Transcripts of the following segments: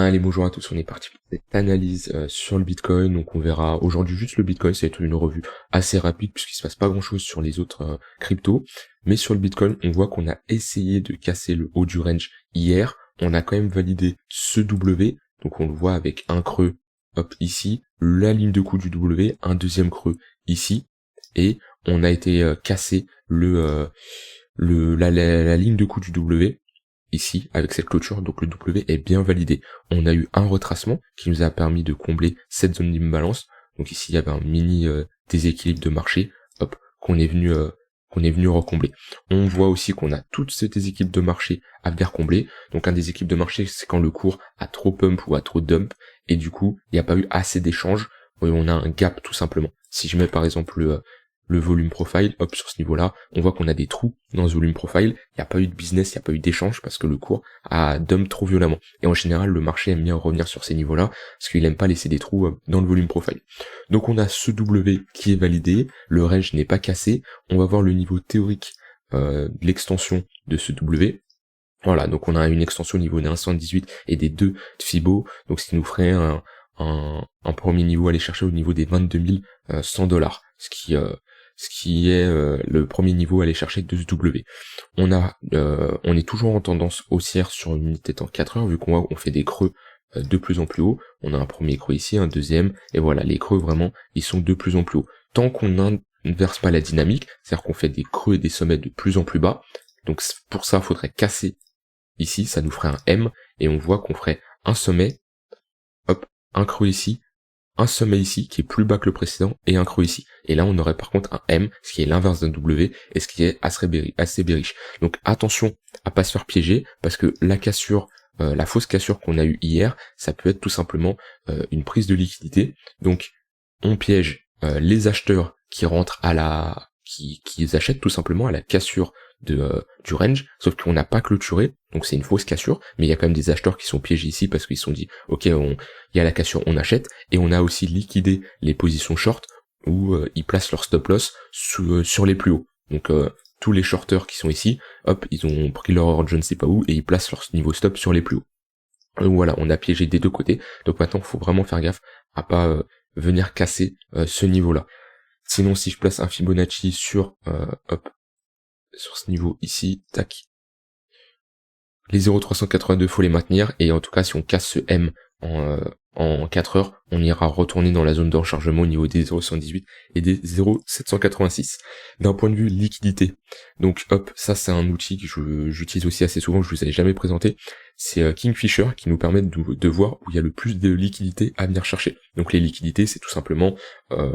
Allez, bonjour à tous, on est parti pour cette analyse sur le Bitcoin. Donc on verra aujourd'hui juste le Bitcoin, ça va être une revue assez rapide puisqu'il se passe pas grand chose sur les autres cryptos. Mais sur le Bitcoin, on voit qu'on a essayé de casser le haut du range hier. On a quand même validé ce W, donc on le voit avec un creux, hop, ici, la ligne de coup du W, un deuxième creux ici, et on a été cassé la ligne de coup du W, ici, avec cette clôture, donc le W est bien validé. On a eu un retracement qui nous a permis de combler cette zone d'imbalance. Donc ici, il y avait un mini déséquilibre de marché, hop, qu'on est venu recombler. On voit aussi qu'on a toutes ces déséquilibres de marché à venir combler. Donc un déséquilibre de marché, c'est quand le cours a trop pump ou a trop dump, et du coup, il n'y a pas eu assez d'échanges, et on a un gap tout simplement. Si je mets par exemple le volume profile, hop, sur ce niveau-là, on voit qu'on a des trous dans ce volume profile, il n'y a pas eu de business, il n'y a pas eu d'échange, parce que le cours a dump trop violemment. Et en général, le marché aime bien revenir sur ces niveaux-là, parce qu'il aime pas laisser des trous dans le volume profile. Donc on a ce W qui est validé, le range n'est pas cassé, on va voir le niveau théorique de l'extension de ce W. Voilà, donc on a une extension au niveau des 1,118 et des 2 de Fibo, donc ce qui nous ferait un premier niveau à aller chercher au niveau des 22 100 $, ce qui est le premier niveau à aller chercher de ce W. On est toujours en tendance haussière sur une unité temps 4 heures, vu qu'on fait des creux de plus en plus haut. On a un premier creux ici, un deuxième, et voilà, les creux vraiment, ils sont de plus en plus hauts. Tant qu'on n'inverse pas la dynamique, c'est-à-dire qu'on fait des creux et des sommets de plus en plus bas, donc pour ça, il faudrait casser ici, ça nous ferait un M, et on voit qu'on ferait un sommet, hop, un creux ici, un sommet ici qui est plus bas que le précédent et un creux ici. Et là on aurait par contre un M, ce qui est l'inverse d'un W et ce qui est assez bearish. Donc attention à pas se faire piéger parce que la cassure, la fausse cassure qu'on a eue hier, ça peut être tout simplement une prise de liquidité. Donc on piège les acheteurs qui rentrent qui achètent tout simplement à la cassure du range, sauf qu'on n'a pas clôturé, donc c'est une fausse cassure, mais il y a quand même des acheteurs qui sont piégés ici parce qu'ils se sont dit ok, il y a la cassure, on achète, et on a aussi liquidé les positions short où ils placent leur stop loss sur les plus hauts. Donc tous les shorters qui sont ici, hop, ils ont pris leur ordre je ne sais pas où et ils placent leur niveau stop sur les plus hauts. Donc voilà, on a piégé des deux côtés, donc maintenant il faut vraiment faire gaffe à pas venir casser ce niveau-là. Sinon si je place un Fibonacci sur ce niveau ici, tac. Les 0,382 faut les maintenir, et en tout cas si on casse ce M en 4 heures, on ira retourner dans la zone de rechargement au niveau des 0,118 et des 0,786. D'un point de vue liquidité, donc hop, ça c'est un outil que j'utilise aussi assez souvent, que je vous avais jamais présenté, c'est Kingfisher qui nous permet de voir où il y a le plus de liquidités à venir chercher. Donc les liquidités, c'est tout simplement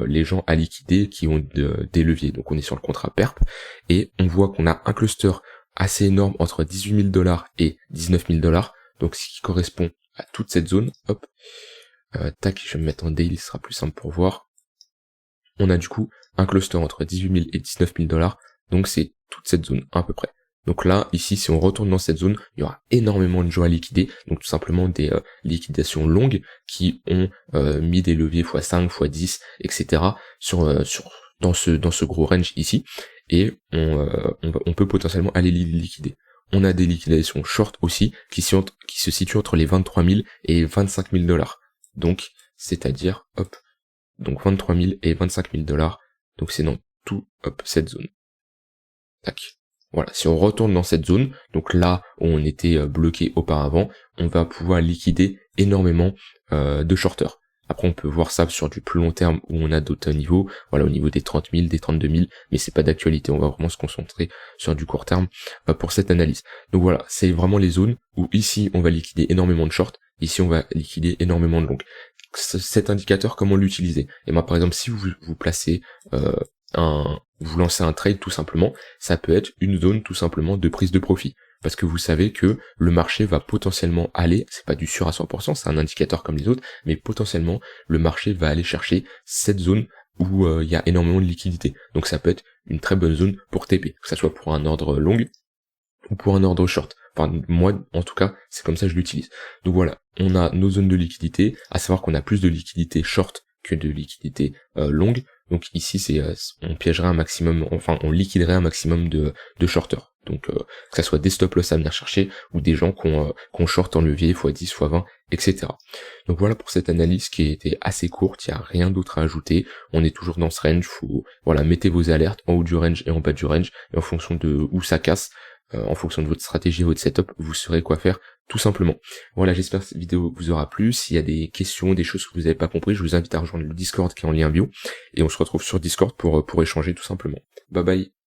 les gens à liquider qui ont des leviers. Donc on est sur le contrat PERP, et on voit qu'on a un cluster assez énorme entre 18 000 $ et 19 000 $, donc ce qui correspond à toute cette zone. Hop, tac, je vais me mettre en daily, ce sera plus simple pour voir. On a du coup un cluster entre 18 000 et 19 000 $, donc c'est toute cette zone à peu près. Donc là, ici, si on retourne dans cette zone, il y aura énormément de gens à liquider, donc tout simplement des liquidations longues qui ont mis des leviers x5, x10, etc. dans ce gros range ici, et on peut potentiellement aller liquider. On a des liquidations short aussi qui se situent entre les 23 000 et 25 000 $. Donc, c'est-à-dire, hop, donc 23 000 et 25 000 $, donc c'est dans tout, hop, cette zone. Tac. Voilà, si on retourne dans cette zone, donc là où on était bloqué auparavant, on va pouvoir liquider énormément de shorters. Après on peut voir ça sur du plus long terme où on a d'autres niveaux, voilà, au niveau des 30 000, des 32 000, mais c'est pas d'actualité, on va vraiment se concentrer sur du court terme pour cette analyse. Donc voilà, c'est vraiment les zones où ici on va liquider énormément de shorts, ici on va liquider énormément de longs. Cet indicateur, comment l'utiliser? Et moi par exemple, si vous placez vous lancez un trade tout simplement, ça peut être une zone tout simplement de prise de profit. Parce que vous savez que le marché va potentiellement aller, c'est pas du sûr à 100%, c'est un indicateur comme les autres, mais potentiellement le marché va aller chercher cette zone où il y a énormément de liquidité. Donc ça peut être une très bonne zone pour TP, que ça soit pour un ordre long ou pour un ordre short. Enfin moi en tout cas c'est comme ça que je l'utilise. Donc voilà, on a nos zones de liquidité, à savoir qu'on a plus de liquidité short que de liquidité longue. Donc ici c'est on piégerait un maximum, enfin on liquiderait un maximum de shorters. Donc que ça soit des stop loss à venir chercher ou des gens qu'on short en levier x10, x20, etc. Donc voilà pour cette analyse qui était assez courte, il n'y a rien d'autre à ajouter, on est toujours dans ce range, voilà, mettez vos alertes en haut du range et en bas du range, et en fonction de où ça casse, en fonction de votre stratégie, votre setup, vous saurez quoi faire tout simplement. Voilà, j'espère que cette vidéo vous aura plu. S'il y a des questions, des choses que vous n'avez pas compris, je vous invite à rejoindre le Discord qui est en lien bio, et on se retrouve sur Discord pour échanger tout simplement. Bye bye.